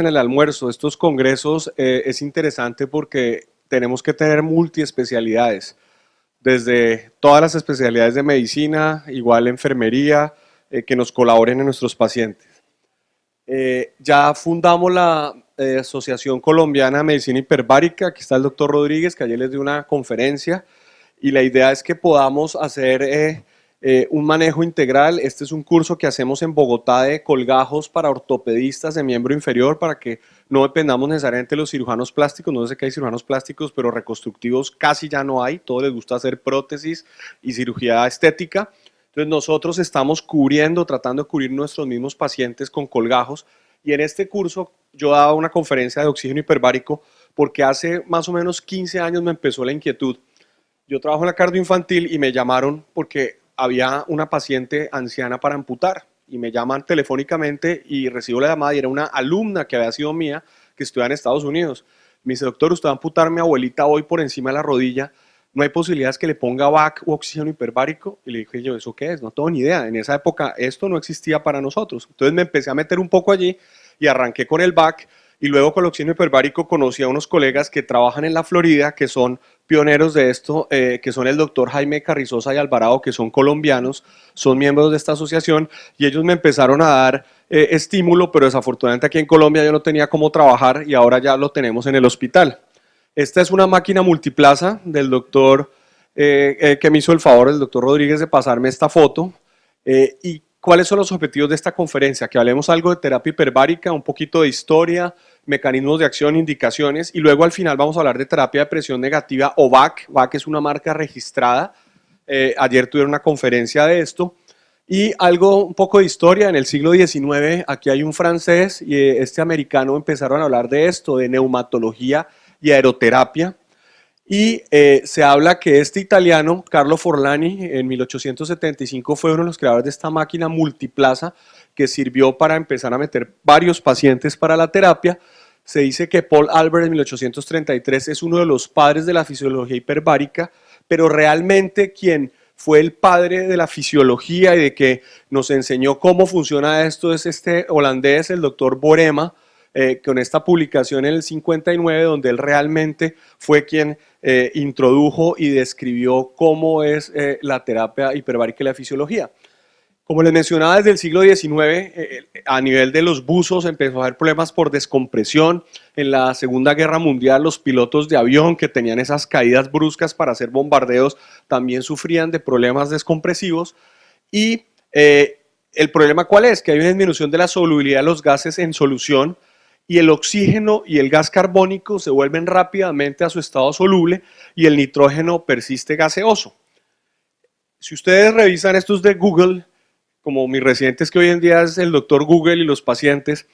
en el almuerzo, estos congresos es interesante porque tenemos que tener multiespecialidades, desde todas las especialidades de medicina, igual enfermería, que nos colaboren en nuestros pacientes. Ya fundamos la Asociación Colombiana de Medicina Hiperbárica, aquí está el doctor Rodríguez, que ayer les dio una conferencia, y la idea es que podamos hacer un manejo integral. Este es un curso que hacemos en Bogotá de colgajos para ortopedistas de miembro inferior, para que no dependamos necesariamente de los cirujanos plásticos. No sé que hay cirujanos plásticos, pero reconstructivos casi ya no hay. Todos les gusta hacer prótesis y cirugía estética. Entonces nosotros estamos tratando de cubrir nuestros mismos pacientes con colgajos, y en este curso yo daba una conferencia de oxígeno hiperbárico porque hace más o menos 15 años me empezó la inquietud. Yo trabajo en la cardioinfantil y me llamaron porque había una paciente anciana para amputar, y me llaman telefónicamente y recibo la llamada y era una alumna que había sido mía, que estudia en Estados Unidos. Me dice: doctor, usted va a amputar a mi abuelita hoy por encima de la rodilla, ¿no hay posibilidades que le ponga VAC o oxígeno hiperbárico? Y le dije yo: ¿eso qué es? No tengo ni idea, en esa época esto no existía para nosotros. Entonces me empecé a meter un poco allí y arranqué con el VAC, y luego con el oxígeno hiperbárico conocí a unos colegas que trabajan en la Florida, que son pioneros de esto, que son el doctor Jaime Carrizosa y Alvarado, que son colombianos, son miembros de esta asociación, y ellos me empezaron a dar estímulo, pero desafortunadamente aquí en Colombia yo no tenía cómo trabajar, y ahora ya lo tenemos en el hospital. Esta es una máquina multiplaza del doctor que me hizo el favor, el doctor Rodríguez, de pasarme esta foto. ¿Y cuáles son los objetivos de esta conferencia? Que hablemos algo de terapia hiperbárica, un poquito de historia, mecanismos de acción, indicaciones, y luego al final vamos a hablar de terapia de presión negativa o VAC. VAC es una marca registrada. Ayer tuvieron una conferencia de esto. Y algo, un poco de historia. En el siglo XIX, aquí hay un francés y este americano empezaron a hablar de esto, de neumatología y aeroterapia. Y se habla que este italiano, Carlo Forlani, en 1875 fue uno de los creadores de esta máquina multiplaza que sirvió para empezar a meter varios pacientes para la terapia. Se dice que Paul Albert en 1833 es uno de los padres de la fisiología hiperbárica, pero realmente quien fue el padre de la fisiología y de que nos enseñó cómo funciona esto es este holandés, el doctor Borema, con esta publicación en el 59, donde él realmente fue quien introdujo y describió cómo es la terapia hiperbárica y la fisiología. Como les mencionaba, desde el siglo XIX, a nivel de los buzos empezó a haber problemas por descompresión. En la Segunda Guerra Mundial, los pilotos de avión que tenían esas caídas bruscas para hacer bombardeos también sufrían de problemas descompresivos. Y el problema, ¿cuál es? Que hay una disminución de la solubilidad de los gases en solución, y el oxígeno y el gas carbónico se vuelven rápidamente a su estado soluble, y el nitrógeno persiste gaseoso. Si ustedes revisan estos de Google, como mis residentes que hoy en día es el doctor Google y los pacientes,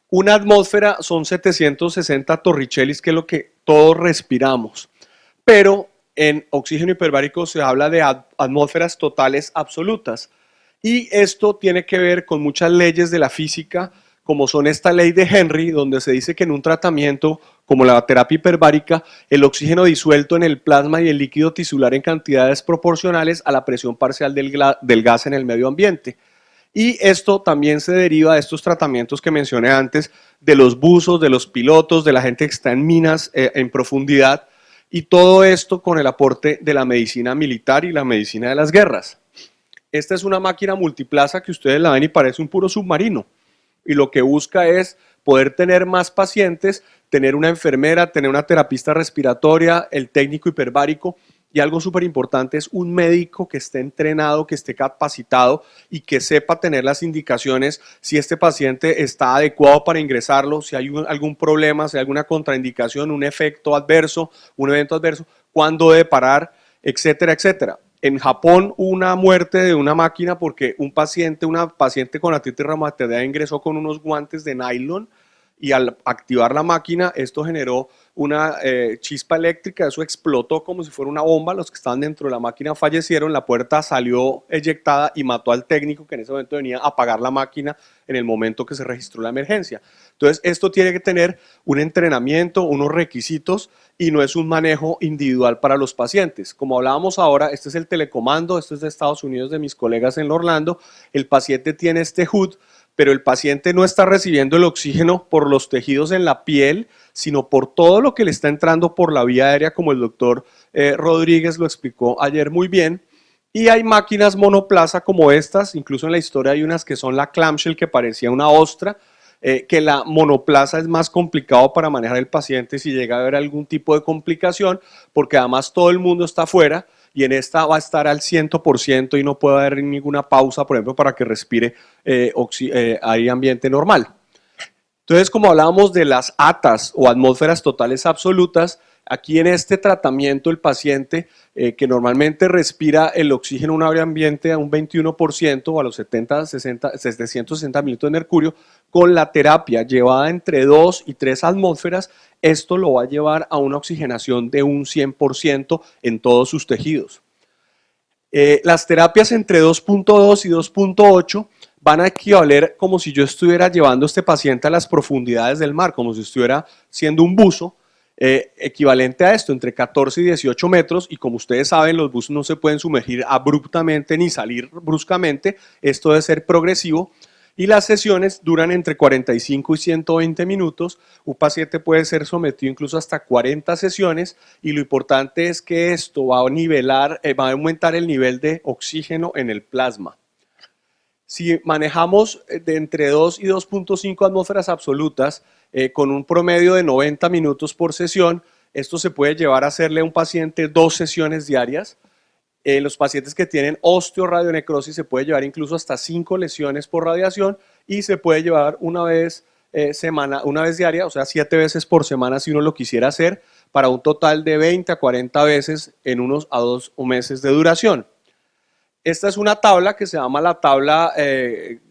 una atmósfera son 760 torricellis, que es lo que todos respiramos. Pero en oxígeno hiperbárico se habla de atmósferas totales absolutas. Y esto tiene que ver con muchas leyes de la física, como son esta ley de Henry, donde se dice que en un tratamiento como la terapia hiperbárica, el oxígeno disuelto en el plasma y el líquido tisular en cantidades proporcionales a la presión parcial del gas en el medio ambiente. Y esto también se deriva de estos tratamientos que mencioné antes, de los buzos, de los pilotos, de la gente que está en minas en profundidad, y todo esto con el aporte de la medicina militar y la medicina de las guerras. Esta es una máquina multiplaza que ustedes la ven y parece un puro submarino, y lo que busca es poder tener más pacientes, tener una enfermera, tener una terapista respiratoria, el técnico hiperbárico, y algo súper importante es un médico que esté entrenado, que esté capacitado y que sepa tener las indicaciones si este paciente está adecuado para ingresarlo, si hay algún problema, si hay alguna contraindicación, un efecto adverso, un evento adverso, cuándo debe parar, etcétera, etcétera. En Japón hubo una muerte de una máquina porque una paciente con artritis reumatoidea ingresó con unos guantes de nylon, y al activar la máquina esto generó una chispa eléctrica, eso explotó como si fuera una bomba, los que estaban dentro de la máquina fallecieron, la puerta salió eyectada y mató al técnico que en ese momento venía a apagar la máquina en el momento que se registró la emergencia. Entonces esto tiene que tener un entrenamiento, unos requisitos, y no es un manejo individual para los pacientes. Como hablábamos ahora, este es el telecomando, este es de Estados Unidos, de mis colegas en Orlando. El paciente tiene este HUD, pero el paciente no está recibiendo el oxígeno por los tejidos en la piel, sino por todo lo que le está entrando por la vía aérea, como el doctor Rodríguez lo explicó ayer muy bien. Y hay máquinas monoplaza como estas, incluso en la historia hay unas que son la clamshell, que parecía una ostra, que la monoplaza es más complicado para manejar el paciente si llega a haber algún tipo de complicación, porque además todo el mundo está afuera y en esta va a estar al 100% y no puede haber ninguna pausa, por ejemplo, para que respire aire ambiente normal. Entonces, como hablábamos de las ATAs o atmósferas totales absolutas, aquí en este tratamiento el paciente que normalmente respira el oxígeno en un aire ambiente a un 21% o a los 760 mililitros de mercurio, con la terapia llevada entre 2 y 3 atmósferas, esto lo va a llevar a una oxigenación de un 100% en todos sus tejidos. Las terapias entre 2.2 y 2.8 van a equivaler como si yo estuviera llevando a este paciente a las profundidades del mar, como si estuviera siendo un buzo, equivalente a esto, entre 14 y 18 metros, y como ustedes saben, los buzos no se pueden sumergir abruptamente ni salir bruscamente, esto debe ser progresivo, y las sesiones duran entre 45 y 120 minutos, un paciente puede ser sometido incluso hasta 40 sesiones, y lo importante es que esto va a nivelar, va a aumentar el nivel de oxígeno en el plasma. Si manejamos de entre 2 y 2.5 atmósferas absolutas con un promedio de 90 minutos por sesión, esto se puede llevar a hacerle a un paciente 2 sesiones diarias. Los pacientes que tienen osteoradionecrosis se puede llevar incluso hasta 5 lesiones por radiación y se puede llevar una vez diaria, o sea 7 veces por semana si uno lo quisiera hacer, para un total de 20 a 40 veces en unos a 2 meses de duración. Esta es una tabla que se llama la tabla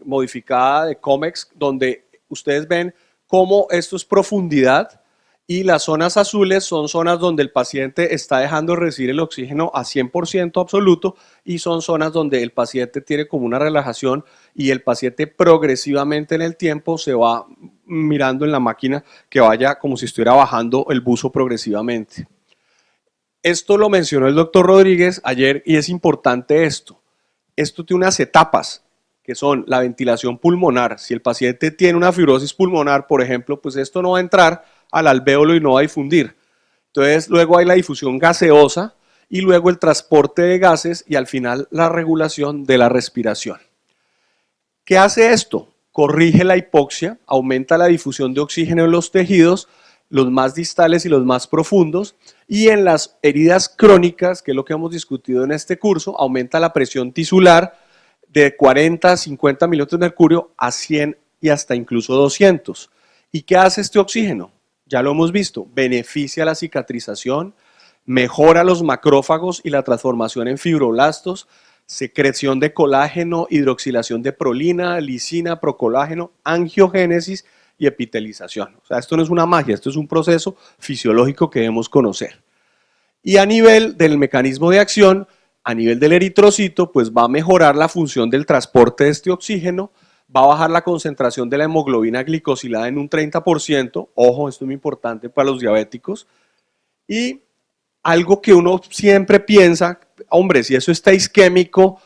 modificada de COMEX, donde ustedes ven cómo esto es profundidad y las zonas azules son zonas donde el paciente está dejando de recibir el oxígeno a 100% absoluto y son zonas donde el paciente tiene como una relajación y el paciente progresivamente en el tiempo se va mirando en la máquina que vaya como si estuviera bajando el buzo progresivamente. Esto lo mencionó el doctor Rodríguez ayer y es importante esto. Esto tiene unas etapas, que son la ventilación pulmonar. Si el paciente tiene una fibrosis pulmonar, por ejemplo, pues esto no va a entrar al alvéolo y no va a difundir. Entonces, luego hay la difusión gaseosa y luego el transporte de gases y al final la regulación de la respiración. ¿Qué hace esto? Corrige la hipoxia, aumenta la difusión de oxígeno en los tejidos, los más distales y los más profundos, y en las heridas crónicas, que es lo que hemos discutido en este curso, aumenta la presión tisular de 40 a 50 mililitros de mercurio a 100 y hasta incluso 200. ¿Y qué hace este oxígeno? Ya lo hemos visto, beneficia la cicatrización, mejora los macrófagos y la transformación en fibroblastos, secreción de colágeno, hidroxilación de prolina, lisina, procolágeno, angiogénesis y epitelización. O sea, esto no es una magia, esto es un proceso fisiológico que debemos conocer. Y a nivel del mecanismo de acción, a nivel del eritrocito, pues va a mejorar la función del transporte de este oxígeno, va a bajar la concentración de la hemoglobina glicosilada en un 30%, ojo, esto es muy importante para los diabéticos, y algo que uno siempre piensa, hombre, si eso está isquémico,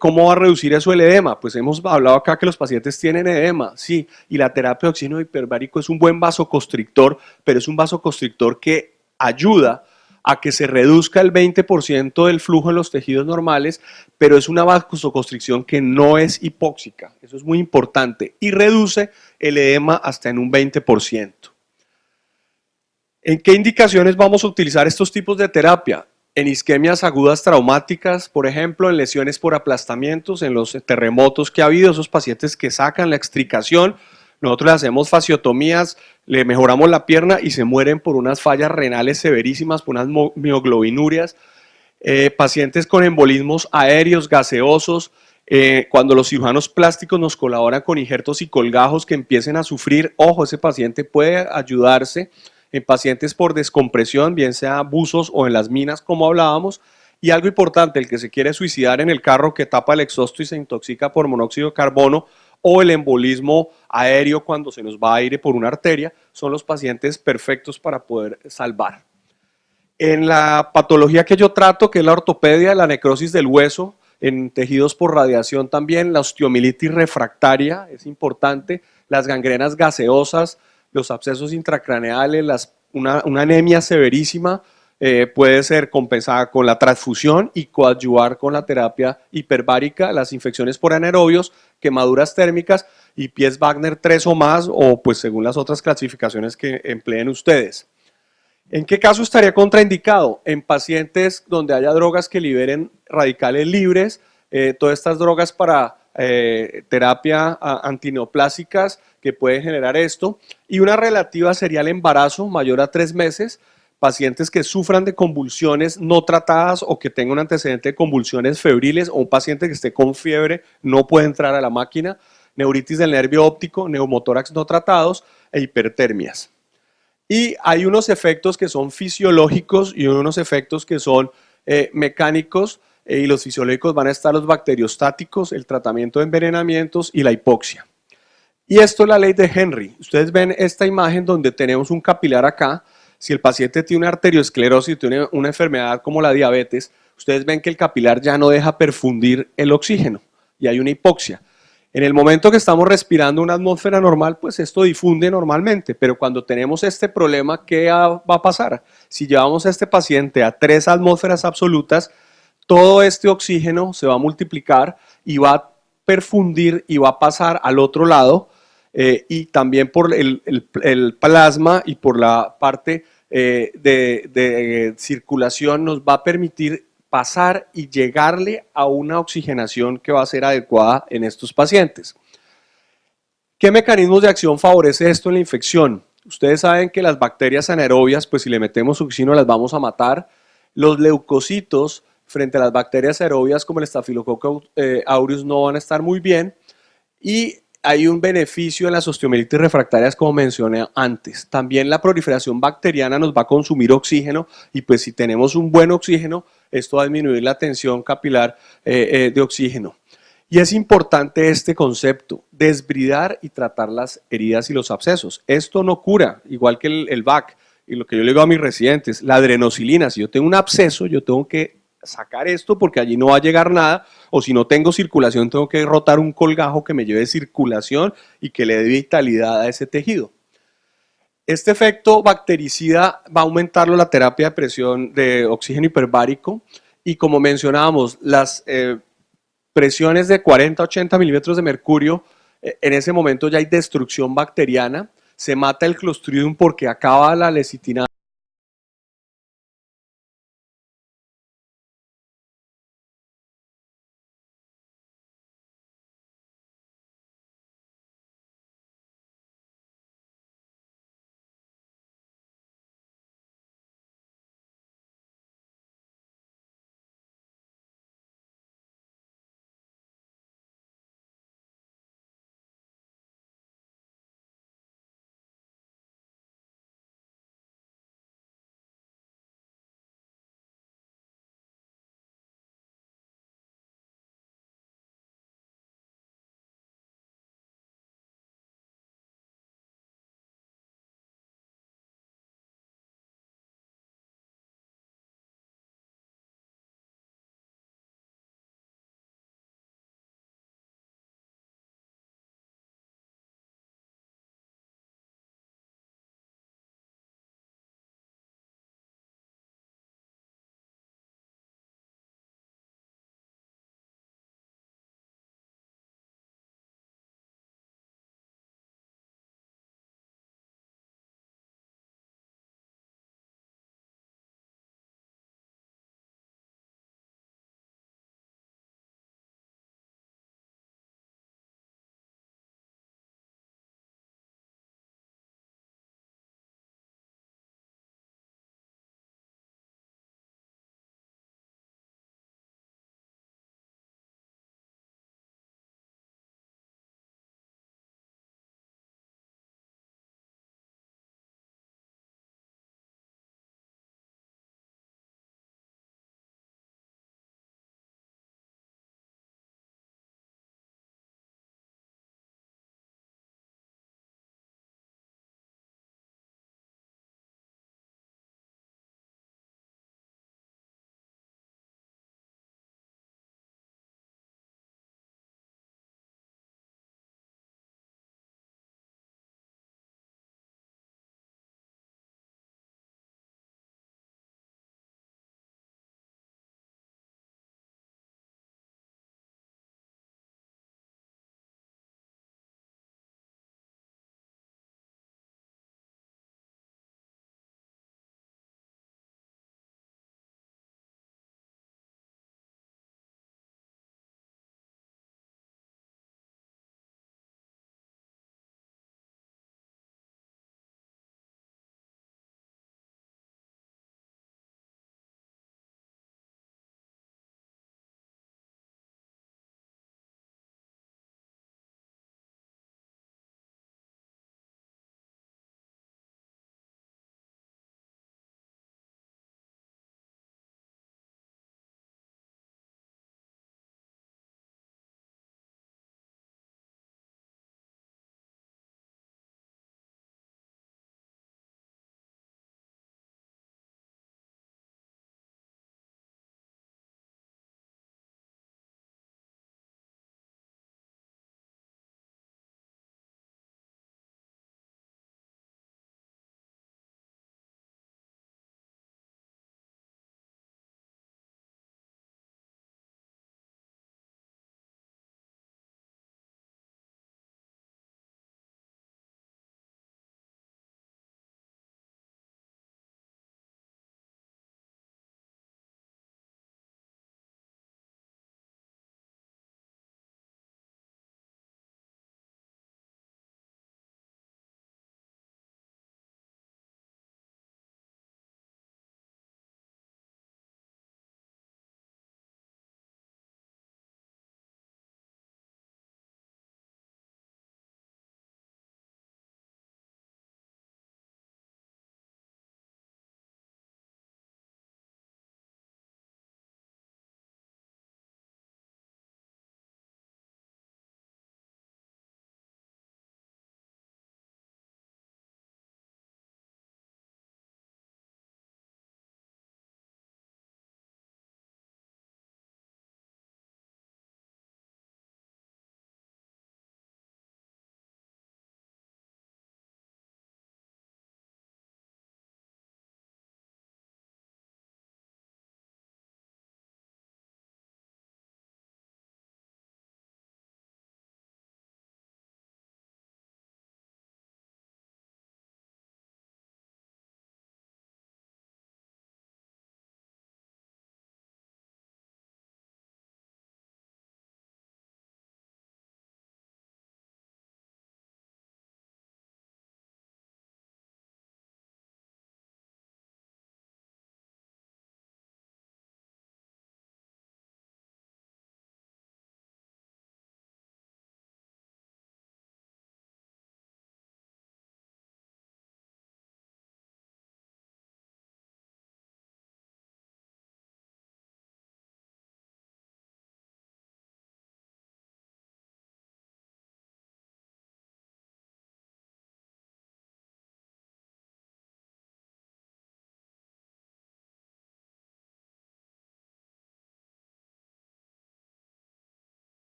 ¿cómo va a reducir eso el edema? Pues hemos hablado acá que los pacientes tienen edema, sí, y la terapia de oxígeno hiperbárico es un buen vasoconstrictor, pero es un vasoconstrictor que ayuda a que se reduzca el 20% del flujo en los tejidos normales, pero es una vasoconstricción que no es hipóxica, eso es muy importante, y reduce el edema hasta en un 20%. ¿En qué indicaciones vamos a utilizar estos tipos de terapia? En isquemias agudas traumáticas, por ejemplo, en lesiones por aplastamientos, en los terremotos que ha habido, esos pacientes que sacan la extricación, nosotros le hacemos fasciotomías, le mejoramos la pierna y se mueren por unas fallas renales severísimas, por unas mioglobinurias, pacientes con embolismos aéreos, gaseosos, cuando los cirujanos plásticos nos colaboran con injertos y colgajos que empiecen a sufrir, ojo, ese paciente puede ayudarse en pacientes por descompresión, bien sea buzos o en las minas, como hablábamos. Y algo importante, el que se quiere suicidar en el carro que tapa el exhausto y se intoxica por monóxido de carbono, o el embolismo aéreo cuando se nos va aire por una arteria, son los pacientes perfectos para poder salvar. En la patología que yo trato, que es la ortopedia, la necrosis del hueso, en tejidos por radiación también, la osteomielitis refractaria, es importante, las gangrenas gaseosas, los abscesos intracraneales, una anemia severísima, puede ser compensada con la transfusión y coadyuvar con la terapia hiperbárica, las infecciones por anaerobios, quemaduras térmicas y pies Wagner 3 o más, o pues según las otras clasificaciones que empleen ustedes. ¿En qué caso estaría contraindicado? En pacientes donde haya drogas que liberen radicales libres, todas estas drogas para terapia antineoplásicas que pueden generar esto, y una relativa sería el embarazo mayor a 3 meses, pacientes que sufran de convulsiones no tratadas o que tengan un antecedente de convulsiones febriles, o un paciente que esté con fiebre no puede entrar a la máquina, neuritis del nervio óptico, neumotórax no tratados e hipertermias. Y hay unos efectos que son fisiológicos y unos efectos que son mecánicos, y los fisiológicos van a estar los bacteriostáticos, el tratamiento de envenenamientos y la hipoxia. Y esto es la ley de Henry. Ustedes ven esta imagen donde tenemos un capilar acá. Si el paciente tiene una arteriosclerosis, tiene una enfermedad como la diabetes, ustedes ven que el capilar ya no deja perfundir el oxígeno y hay una hipoxia. En el momento que estamos respirando una atmósfera normal, pues esto difunde normalmente, pero cuando tenemos este problema, ¿qué va a pasar? Si llevamos a este paciente a 3 atmósferas absolutas, todo este oxígeno se va a multiplicar y va a perfundir y va a pasar al otro lado, y también por el plasma y por la parte de circulación nos va a permitir pasar y llegarle a una oxigenación que va a ser adecuada en estos pacientes. ¿Qué mecanismos de acción favorece esto en la infección? Ustedes saben que las bacterias anaerobias, pues si le metemos oxígeno las vamos a matar. Los leucocitos frente a las bacterias aerobias como el Staphylococcus aureus no van a estar muy bien, y hay un beneficio en las osteomielitis refractarias como mencioné antes. También la proliferación bacteriana nos va a consumir oxígeno, y pues si tenemos un buen oxígeno, esto va a disminuir la tensión capilar de oxígeno. Y es importante este concepto, desbridar y tratar las heridas y los abscesos. Esto no cura, igual que el VAC, y lo que yo le digo a mis residentes, la adrenocilina, si yo tengo un absceso, yo tengo que sacar esto porque allí no va a llegar nada, o si no tengo circulación tengo que rotar un colgajo que me lleve circulación y que le dé vitalidad a ese tejido. Este efecto bactericida va a aumentarlo la terapia de presión de oxígeno hiperbárico, y como mencionábamos, las presiones de 40 a 80 milímetros de mercurio, en ese momento ya hay destrucción bacteriana, se mata el Clostridium porque acaba la lecitina